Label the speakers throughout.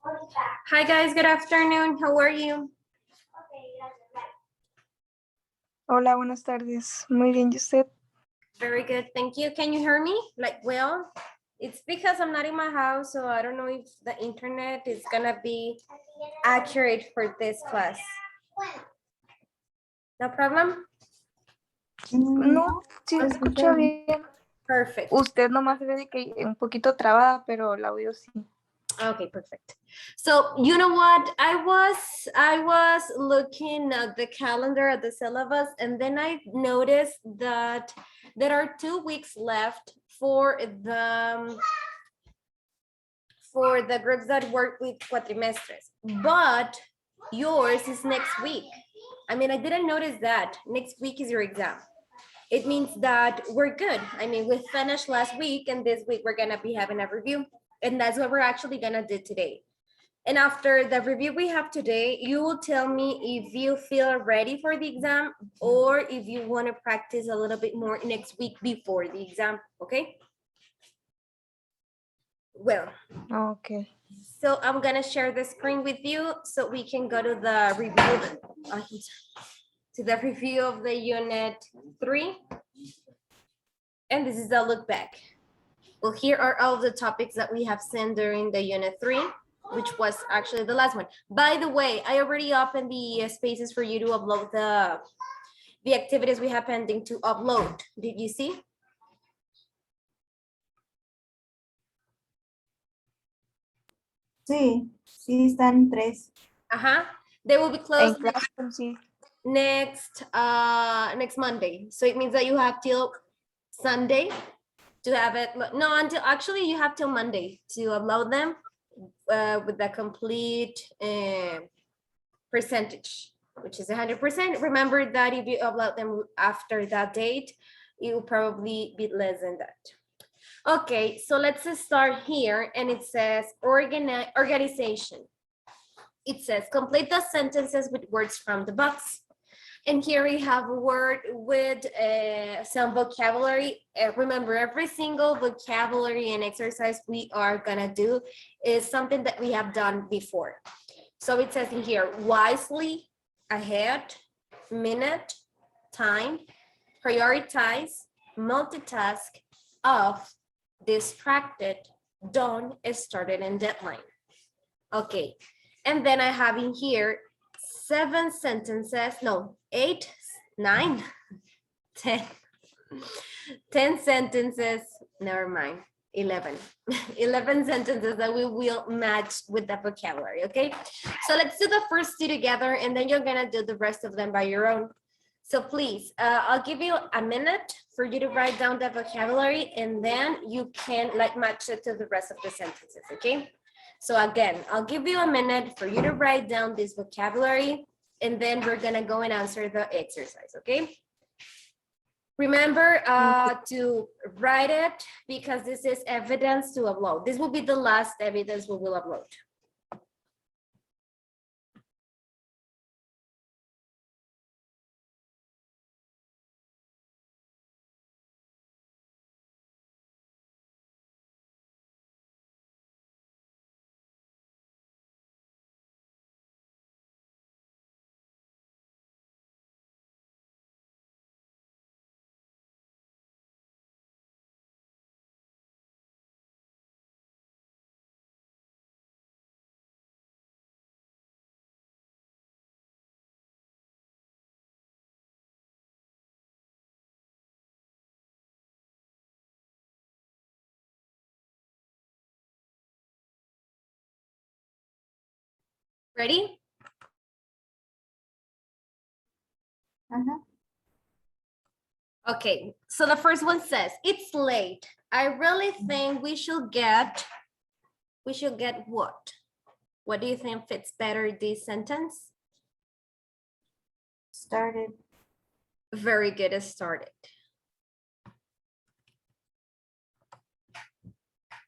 Speaker 1: Hi guys, good afternoon. How are you?
Speaker 2: Hola, buenas tardes. Muy bien, ¿y usted?
Speaker 1: Very good, thank you. Can you hear me? Like, well, it's because I'm not in my house, so I don't know if the internet is gonna be accurate for this class. No problem?
Speaker 2: No, sí se escucha bien.
Speaker 1: Perfect.
Speaker 2: Usted nomás se ve que un poquito trabada, pero el audio sí.
Speaker 1: Okay, perfect. So you know what? I was looking at the calendar at the syllabus, and then I noticed that there are 2 weeks left for the groups that work with cuatrimestres, but yours is next week. I mean, I didn't notice that. Next week is your exam. It means that we're good. I mean, we finished last week, and this week we're gonna be having a review. And that's what we're actually gonna do today. And after the review we have today, you will tell me if you feel ready for the exam or if you want to practice a little bit more next week before the exam, okay? Well,
Speaker 2: Okay.
Speaker 1: so I'm gonna share the screen with you so we can go to the review, of the unit 3. And this is a look back. Well, here are all the topics that we have seen during the unit 3, which was actually the last one. By the way, I already opened the spaces for you to upload the activities we have pending to upload. Did you see?
Speaker 3: Sí, sí están 3.
Speaker 1: They will be closed
Speaker 2: En Classroom, sí.
Speaker 1: next Monday. So it means that you have till Sunday to have it. No, until actually you have till Monday to upload them with the complete percentage, which is 100%. Remember that if you upload them after that date, it will probably be less than that. Okay, so let's start here, and it says organization. It says complete the sentences with words from the box. And here we have a word with some vocabulary. Remember, every single vocabulary and exercise we are gonna do is something that we have done before. So it says in here, wisely, ahead, minute, time, prioritize, multitask, off, distracted, done, started, and deadline. Okay, and then I have in here 7 sentences, no, 8, 9, 10, 10 sentences, never mind, 11. 11 sentences that we will match with the vocabulary, okay? So let's do the first 2 together, and then you're gonna do the rest of them by your own. So please, I'll give you a minute for you to write down the vocabulary, and then you can match it to the rest of the sentences, okay? So again, I'll give you a minute for you to write down this vocabulary, and then we're gonna go and answer the exercise, okay? Remember to write it, because this is evidence to upload. This will be the last evidence we will upload. Ready? Okay, so the first one says, it's late. I really think we should get what? What do you think fits better this sentence?
Speaker 3: Started.
Speaker 1: Very good, it started.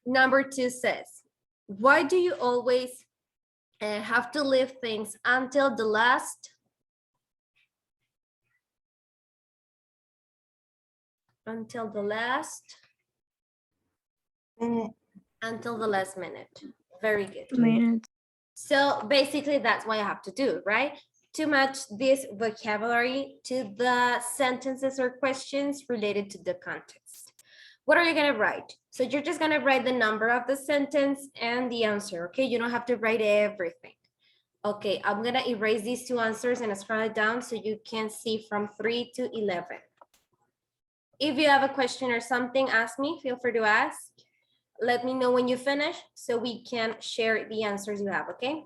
Speaker 1: Number 2 says, why do you always have to leave things until the last
Speaker 3: Minute.
Speaker 1: until the last minute? Very good.
Speaker 2: Minutes.
Speaker 1: So basically that's what I have to do, right? To match this vocabulary to the sentences or questions related to the context. What are you gonna write? So you're just gonna write the number of the sentence and the answer, okay? You don't have to write everything. Okay, I'm gonna erase these two answers and scroll it down so you can see from 3 to 11. If you have a question or something, ask me, feel free to ask. Let me know when you finish so we can share the answers you have, okay?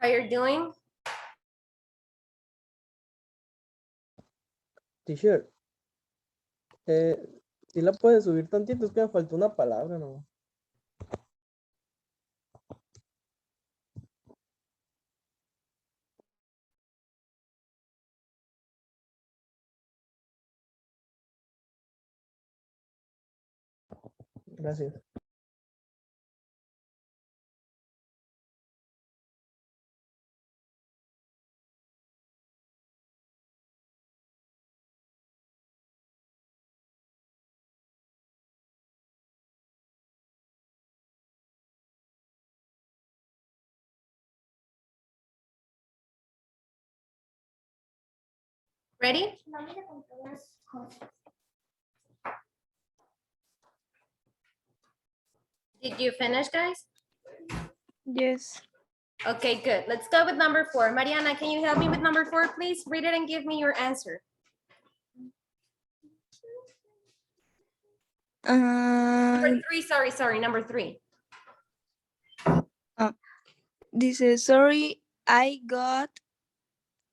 Speaker 1: How you're doing?
Speaker 4: T-shirt. Si la puedes subir tantito, es que me faltó una palabra, ¿no? Gracias.
Speaker 1: Ready? Did you finish, guys?
Speaker 2: Yes.
Speaker 1: Okay, good. Let's go with number 4. Mariana, can you help me with number 4, please? Read it and give me your answer. Number 3, sorry, number 3.
Speaker 2: This is sorry, I got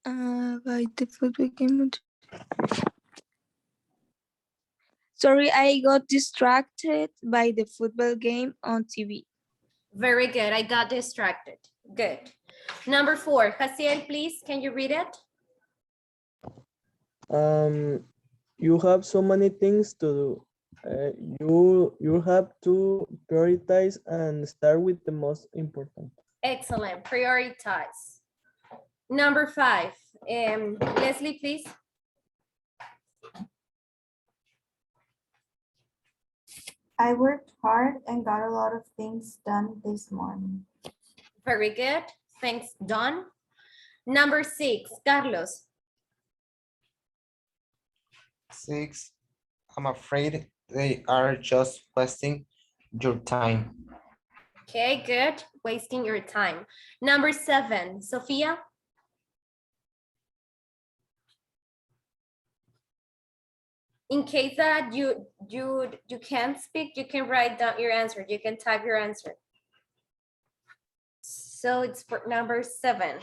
Speaker 2: by the football game. Sorry, I got distracted by the football game on TV.
Speaker 1: Very good. I got distracted. Good. Number 4. Jaciel, please, can you read it?
Speaker 4: You have so many things to do. You have to prioritize and start with the most important.
Speaker 1: Excellent. Prioritize. Number 5. Leslie, please.
Speaker 3: I worked hard and got a lot of things done this morning.
Speaker 1: Very good. Thanks, Don. Number 6. Carlos.
Speaker 5: 6. I'm afraid they are just wasting your time.
Speaker 1: Okay, good. Wasting your time. Number 7. Sophia. In case that you can't speak, you can write down your answer. You can type your answer. So it's for number 7.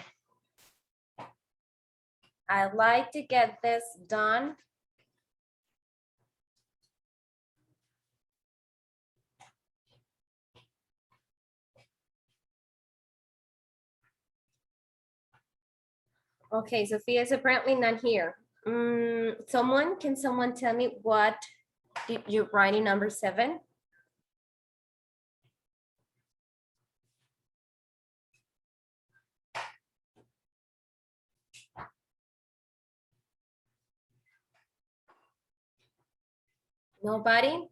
Speaker 1: I'd like to get this done. Okay, Sophia is apparently not here. Can someone tell me what did you write in number 7? Nobody?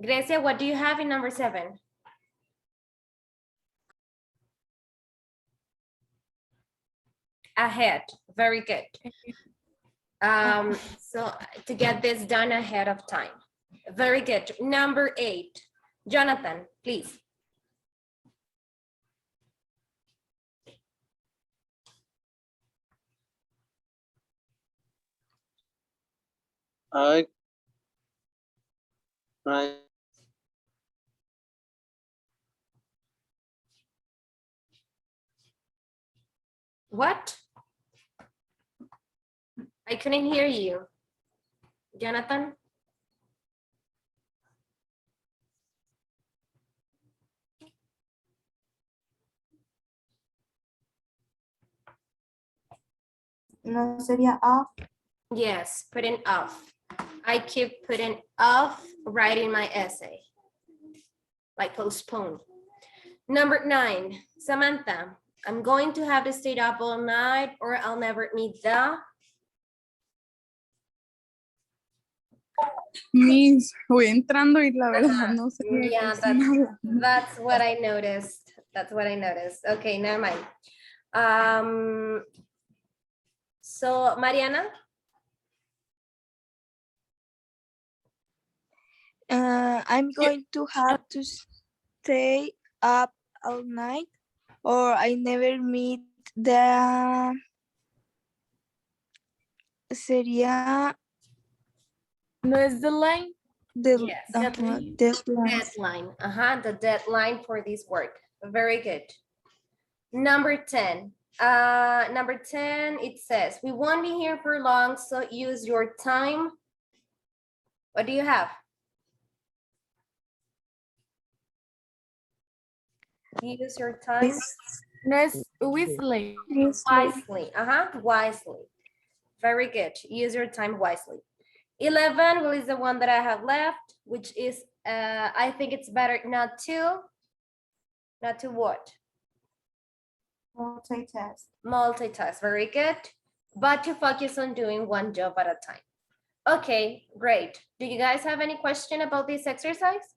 Speaker 1: Grecia, what do you have in number 7? Ahead. Very good. So to get this done ahead of time. Very good. Number 8. Jonathan, please.
Speaker 6: I
Speaker 1: What? I couldn't hear you. Jonathan?
Speaker 3: No sería off.
Speaker 1: Yes, putting off. I keep putting off writing my essay. Like postpone. Number 9, Samantha. I'm going to have to stay up all night or I'll never meet the...
Speaker 7: Miss, voy entrando y la verdad no sé.
Speaker 1: Yeah, that's what I noticed. That's what I noticed. Okay, never mind. So Mariana?
Speaker 2: I'm going to have to stay up all night or I never meet the sería
Speaker 7: No es the line.
Speaker 2: the
Speaker 1: Yes,
Speaker 2: deadline.
Speaker 1: deadline. The deadline for this work. Very good. Number 10. Number 10, it says, we won't be here for long, so use your time. What do you have? Use your time
Speaker 7: No es whistling.
Speaker 1: wisely. Wisely. Very good. Use your time wisely. 11 well, is the one that I have left, which is, I think it's better not to what?
Speaker 3: Multitask.
Speaker 1: Multitask, very good. But to focus on doing one job at a time. Okay, great. Do you guys have any question about this exercise?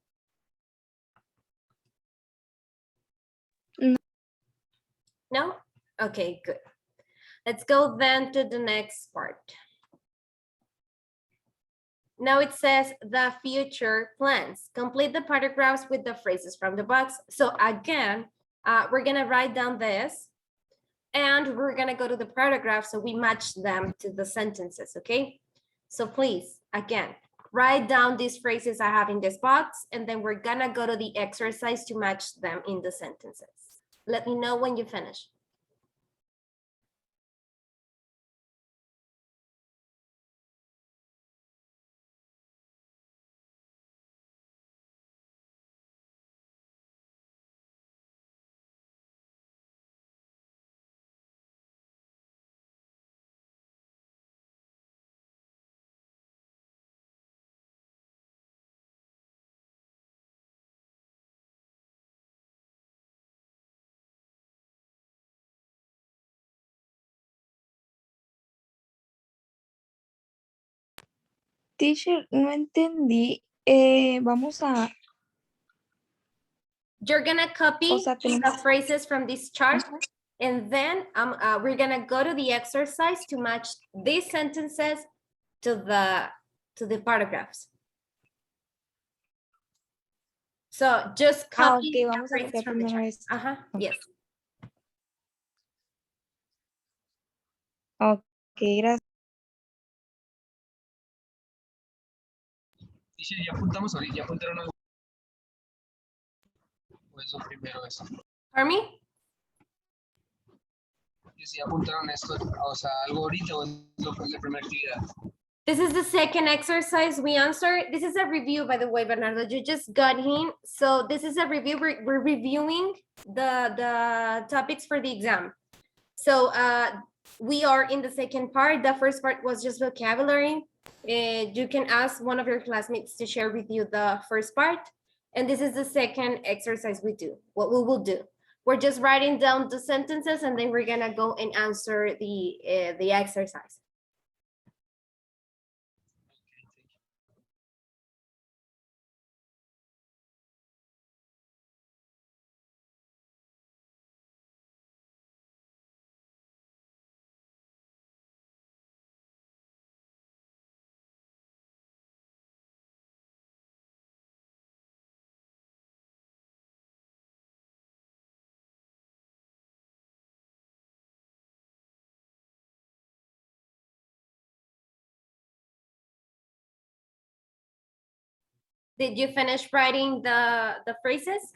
Speaker 2: No.
Speaker 1: No? Okay, good. Let's go then to the next part. Now it says the future plans. Complete the paragraphs with the phrases from the box. So again, we're gonna write down this and we're gonna go to the paragraph so we match them to the sentences, okay? So please, again, write down these phrases I have in this box and then we're gonna go to the exercise to match them in the sentences. Let me know when you finish.
Speaker 2: Teacher, no entendí. Vamos a,
Speaker 1: You're gonna copy
Speaker 2: o sea,
Speaker 1: the
Speaker 2: tenemos,
Speaker 1: phrases from this chart and then we're gonna go to the exercise to match these sentences to the paragraphs. So just copy
Speaker 2: ok,
Speaker 1: the
Speaker 2: vamos a
Speaker 1: phrases
Speaker 2: copiar
Speaker 1: from the
Speaker 2: primero
Speaker 1: chart.
Speaker 2: esto.
Speaker 1: Yes.
Speaker 2: Ok, gracias.
Speaker 6: Dice, ya apuntamos ahorita, ya apuntaron algo. O eso primero eso.
Speaker 1: Pardon me?
Speaker 6: Dice, ya apuntaron esto, o sea, algo ahorita o es la primera actividad.
Speaker 1: This is the second exercise we answered. This is a review, by the way, Bernardo. You just got in. So this is a review. We're reviewing the topics for the exam. So we are in the second part. The first part was just vocabulary. You can ask one of your classmates to share with you the first part. And this is the second exercise we do, what we will do. We're just writing down the sentences and then we're gonna go and answer the exercise. Did you finish writing the phrases?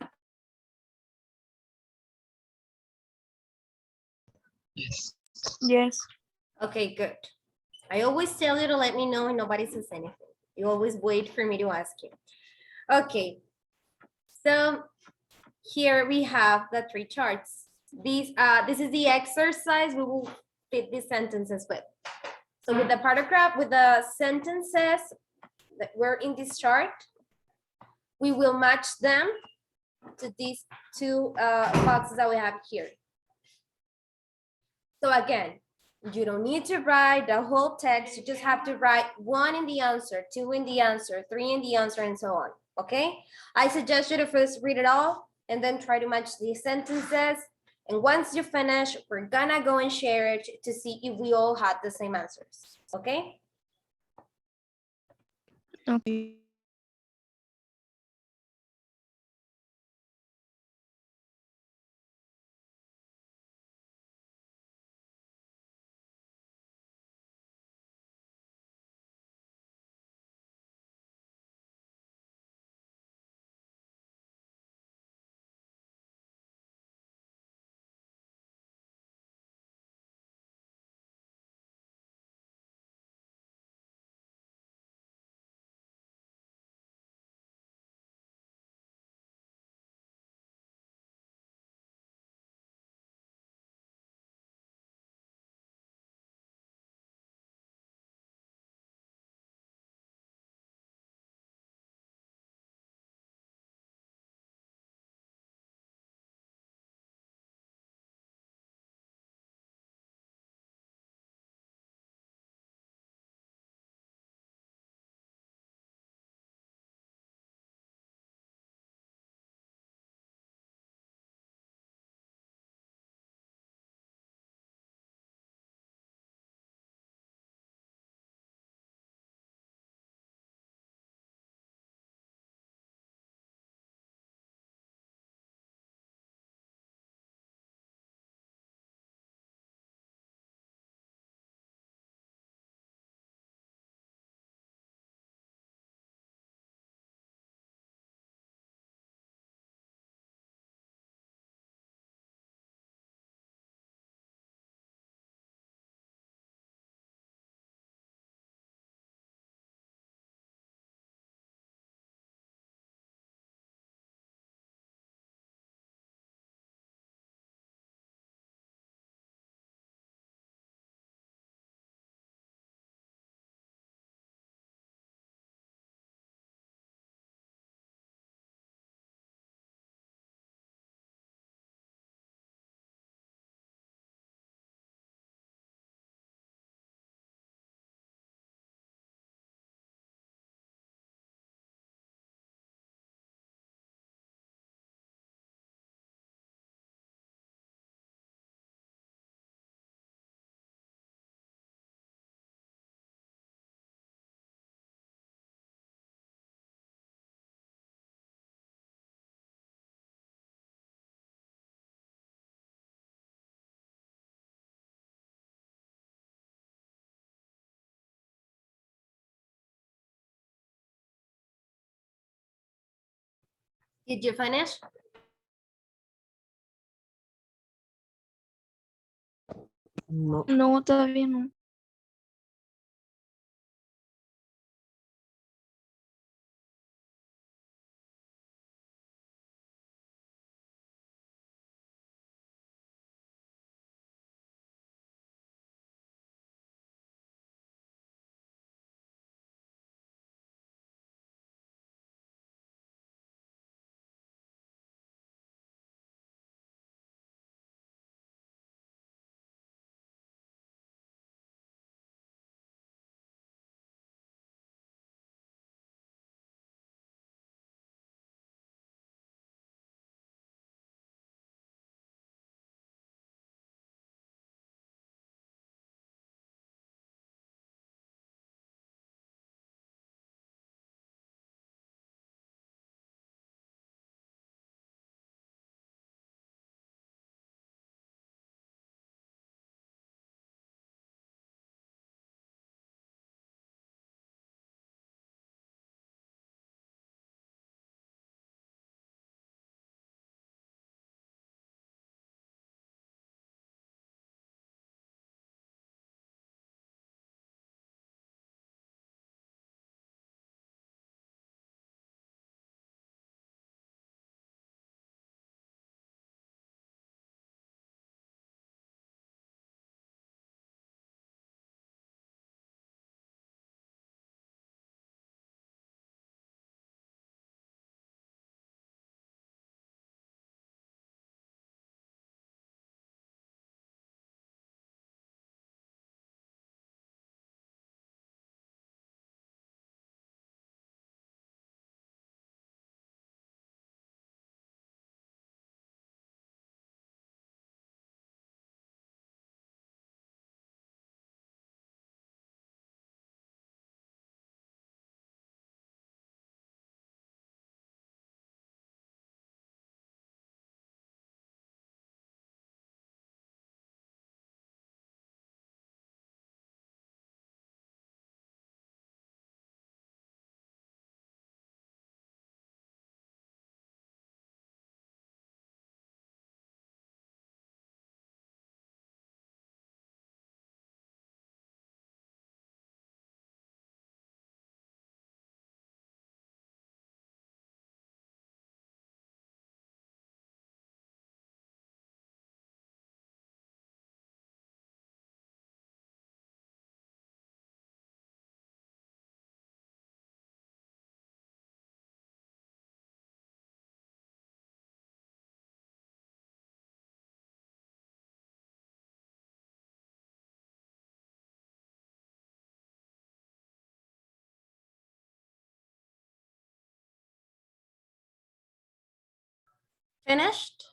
Speaker 6: Yes.
Speaker 2: Yes.
Speaker 1: Okay, good. I always tell you to let me know when nobody says anything. You always wait for me to ask you. Okay, so here we have the three charts. This is the exercise we will fit these sentences with. So with the paragraph, with the sentences that were in this chart, we will match them to these two boxes that we have here. So again, you don't need to write the whole text. You just have to write one in the answer, two in the answer, three in the answer, and so on. Okay? I suggest you to first read it all and then try to match these sentences. And once you finish, we're gonna go and share it to see if we all had the same answers. Okay?
Speaker 2: Ok.
Speaker 1: Did you finish?
Speaker 4: No.
Speaker 2: No, todavía no.
Speaker 1: Finished?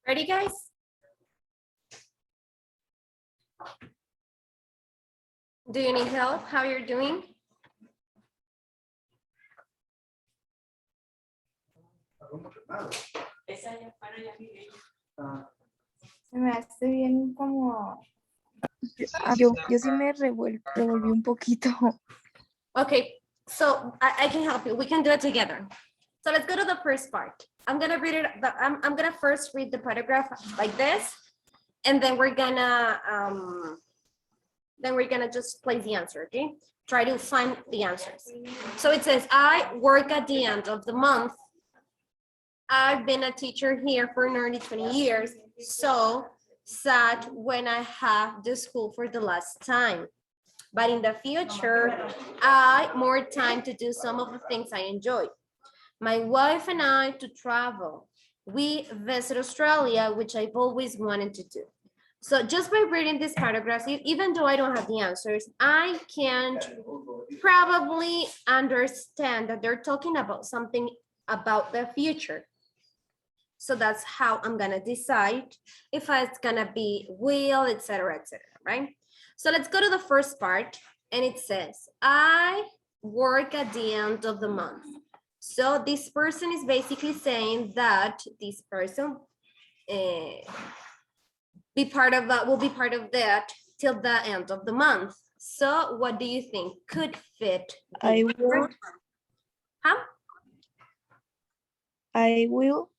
Speaker 1: Ready, guys? Do you need help? How you're doing?
Speaker 3: Se me hace bien como...
Speaker 2: Yo sí me revolví un poquito.
Speaker 1: Okay, so I can help you. We can do it together. So let's go to the first part. I'm gonna read it. I'm gonna first read the paragraph like this, and then we're gonna just place the answer. Okay, try to find the answers. So it says, I work at the end of the month. I've been a teacher here for nearly 20 years. So sad when I have the school for the last time. But in the future, I more time to do some of the things I enjoy. My wife and I to travel. We visit Australia, which I've always wanted to do. So just by reading this paragraph, even though I don't have the answers, I can probably understand that they're talking about something about the future. So that's how I'm gonna decide if it's gonna be will, etc., right? So let's go to the first part, and it says, I work at the end of the month. So this person is basically saying that this person be part of that, will be part of that till the end of the month. So what do you think could fit?
Speaker 2: I will.
Speaker 1: Huh?
Speaker 2: I will.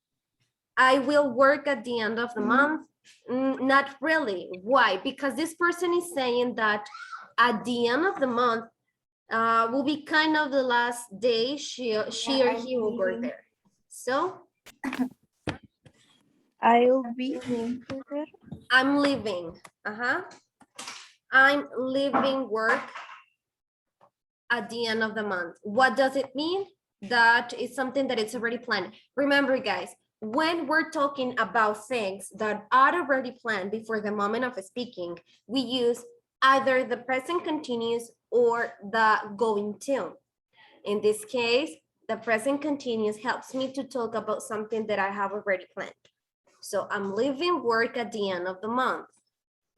Speaker 1: I will work at the end of the month. Not really. Why? Because this person is saying that at the end of the month will be kind of the last day she or he will work there. So
Speaker 2: I'll be there.
Speaker 1: I'm leaving. I'm leaving work at the end of the month. What does it mean? That is something that it's already planned. Remember, guys, when we're talking about things that are already planned before the moment of speaking, we use either the present continuous or the going to. In this case, the present continuous helps me to talk about something that I have already planned. So I'm leaving work at the end of the month.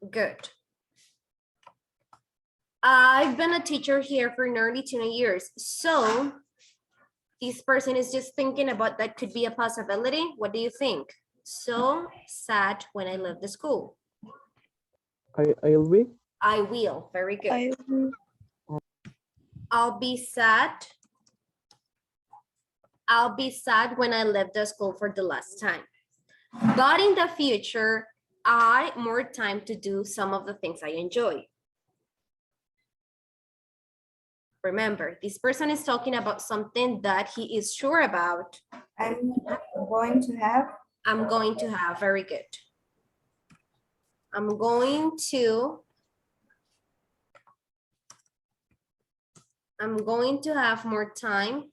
Speaker 1: Good. I've been a teacher here for nearly 20 years. So this person is just thinking about that could be a possibility. What do you think? So sad when I leave the school.
Speaker 4: I'll be.
Speaker 1: I will. Very good.
Speaker 2: I will.
Speaker 1: I'll be sad. I'll be sad when I leave the school for the last time. But in the future, I more time to do some of the things I enjoy. Remember, this person is talking about something that he is sure about.
Speaker 3: I'm going to have.
Speaker 1: I'm going to have, very good. I'm going to have more time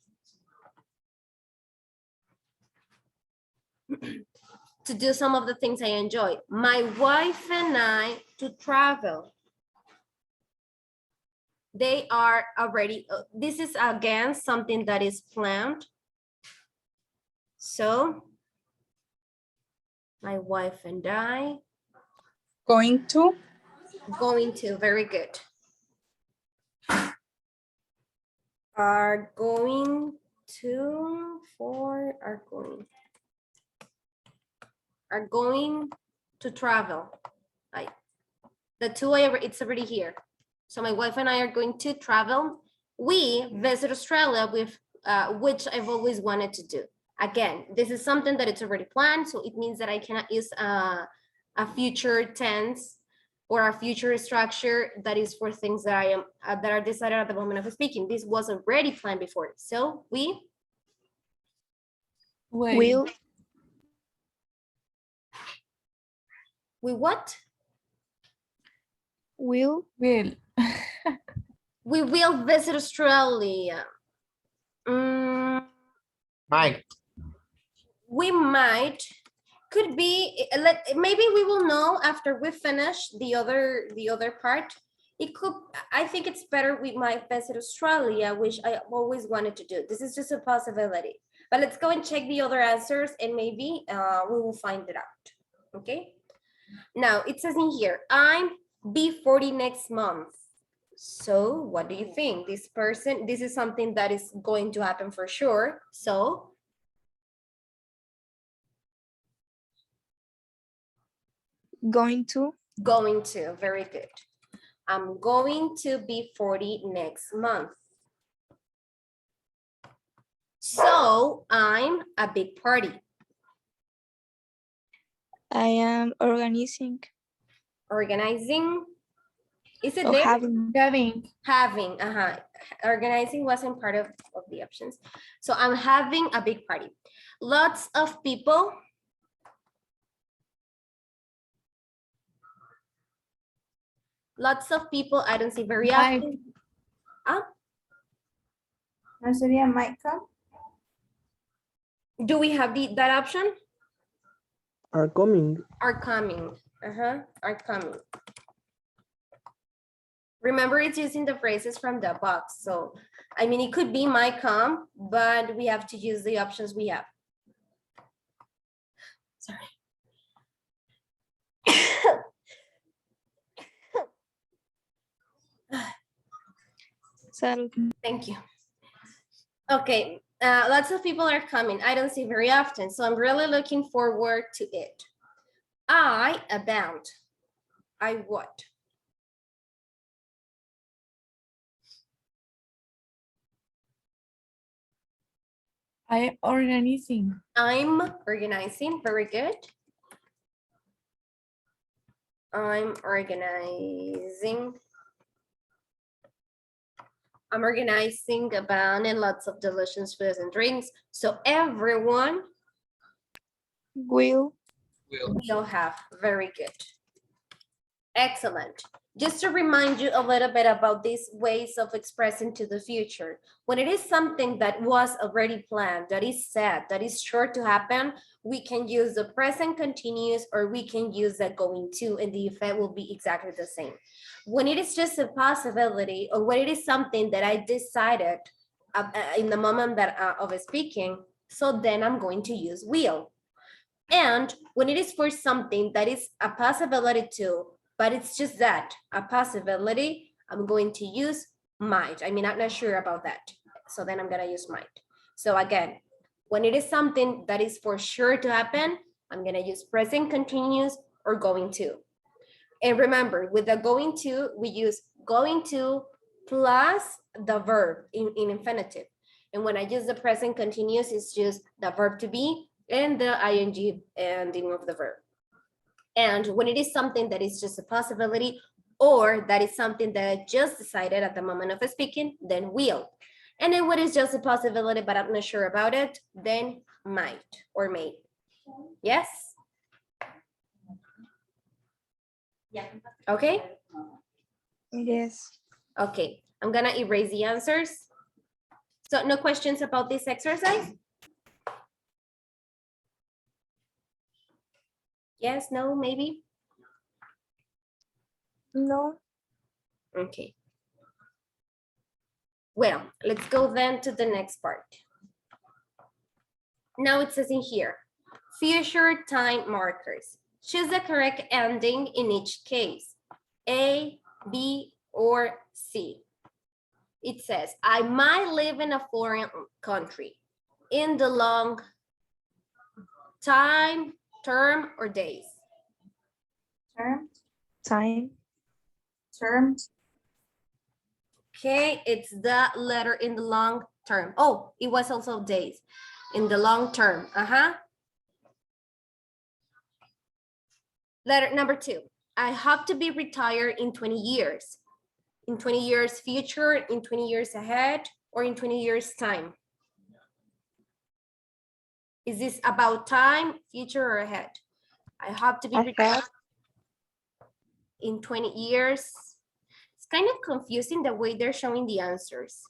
Speaker 1: to do some of the things I enjoy. My wife and I to travel. They are already, this is again something that is planned. So my wife and I
Speaker 7: Going to.
Speaker 1: very good. Are going to travel. Like the two, it's already here. So my wife and I are going to travel. We visit Australia with which I've always wanted to do. Again, this is something that it's already planned, so it means that I cannot use a future tense or a future structure that is for things that I am that are decided at the moment of speaking. This was already planned before, so we
Speaker 2: Will.
Speaker 1: what?
Speaker 7: Will.
Speaker 1: We will visit Australia.
Speaker 5: Mike,
Speaker 1: We might, could be, maybe we will know after we finish the other part. It could, I think it's better we might visit Australia, which I always wanted to do. This is just a possibility. But let's go and check the other answers and maybe we will find it out. Okay. Now it says in here, I'm be 40 next month. So what do you think? This person, this is something that is going to happen for sure. So
Speaker 2: Going to.
Speaker 1: Very good. I'm going to be 40 next month. So I'm a big party.
Speaker 2: I am organizing.
Speaker 1: Organizing. Is it
Speaker 2: Or
Speaker 1: there?
Speaker 2: having.
Speaker 1: Having, organizing wasn't part of the options. So I'm having a big party. Lots of people. Lots of people I don't see very often.
Speaker 3: No sería might come.
Speaker 1: Do we have that option?
Speaker 4: Are coming.
Speaker 1: Are coming. Are coming. Remember, it's using the phrases from the box. So, I mean, it could be might come, but we have to use the options we have. Sorry.
Speaker 2: Salud.
Speaker 1: Thank you. Okay, Lots of people are coming. I don't see very often, so I'm really looking forward to it. I abound. I what?
Speaker 7: I organizing.
Speaker 1: I'm organizing. Very good. I'm organizing. I'm organizing a band and lots of delicious foods and drinks. So everyone
Speaker 2: Will.
Speaker 1: will have. Very good. Excellent. Just to remind you a little bit about these ways of expressing to the future. When it is something that was already planned, that is set, that is sure to happen, we can use the present continuous or we can use the going to, and the effect will be exactly the same. When it is just a possibility or when it is something that I decided in the moment that of speaking, so then I'm going to use will. And when it is for something that is a possibility too, but it's just that, a possibility, I'm going to use might. I mean, I'm not sure about that. So then I'm gonna use might. So again, when it is something that is for sure to happen, I'm gonna use present continuous or going to. And remember, with the going to, we use going to plus the verb in infinitive. And when I use the present continuous, it's just the verb to be and the ing ending of the verb. And when it is something that is just a possibility or that is something that I just decided at the moment of speaking, then will. And then what is just a possibility, but I'm not sure about it, then might or may. Yes? Yeah. Okay?
Speaker 2: Yes.
Speaker 1: Okay, I'm gonna erase the answers. So no questions about this exercise? Yes, no, maybe?
Speaker 2: No.
Speaker 1: Okay. Well, let's go then to the next part. Now it says in here, future time markers. Choose the correct ending in each case, A, B, or C. It says, I might live in a foreign country in the long time, term, or days.
Speaker 3: Term,
Speaker 2: Time.
Speaker 3: term,
Speaker 1: Okay, it's the letter in the long term. Oh, it was also days in the long term. Letter number 2. I hope to be retired in 20 years. In 20 years future, in 20 years ahead, or in 20 years time? Is this about time, future, or ahead? I hope to be retired in 20 years. It's kind of confusing the way they're showing the answers.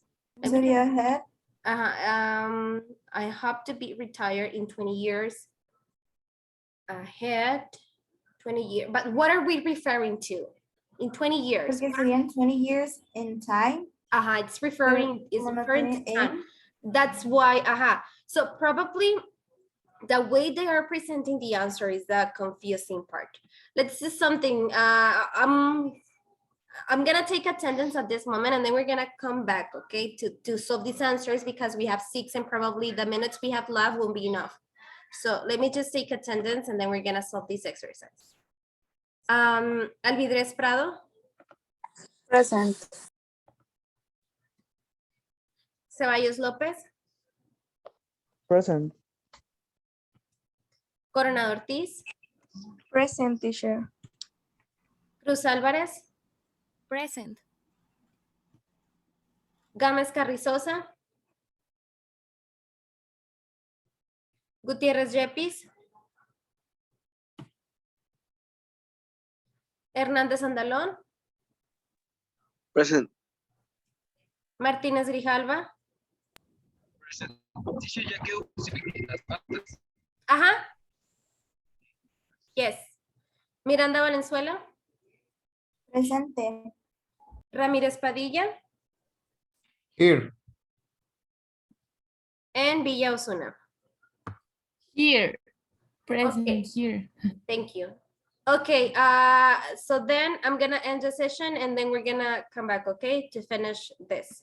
Speaker 3: sería ahead,
Speaker 1: I hope to be retired in 20 years ahead, 20 years. But what are we referring to? In 20 years.
Speaker 3: porque serían 20 years in time.
Speaker 1: It's referring to
Speaker 3: in.
Speaker 1: time. That's why, So probably the way they are presenting the answer is the confusing part. Let's do something. I'm gonna take attendance at this moment and then we're gonna come back, okay, to solve these answers because we have 6 and probably the minutes we have left won't be enough. So let me just take attendance and then we're gonna solve this exercise. Alvidres Prado.
Speaker 7: Present.
Speaker 1: Ceballos López.
Speaker 4: Present.
Speaker 1: Coronado Ortiz.
Speaker 2: Present, teacher.
Speaker 1: Cruz Álvarez.
Speaker 8: Present.
Speaker 1: Gámez Carrizosa. Gutiérrez Yepis. Hernández Andalón.
Speaker 6: Present.
Speaker 1: Martínez Grijalva.
Speaker 6: Present. Teacher, ya quedó las partes.
Speaker 1: Yes. Miranda Valenzuela.
Speaker 3: Presente.
Speaker 1: Ramírez Padilla.
Speaker 5: Here.
Speaker 1: And Villa Osuna.
Speaker 7: Here. Present
Speaker 1: Okay.
Speaker 7: here.
Speaker 1: Thank you. Okay, so then I'm gonna end the session and then we're gonna come back, okay, to finish this.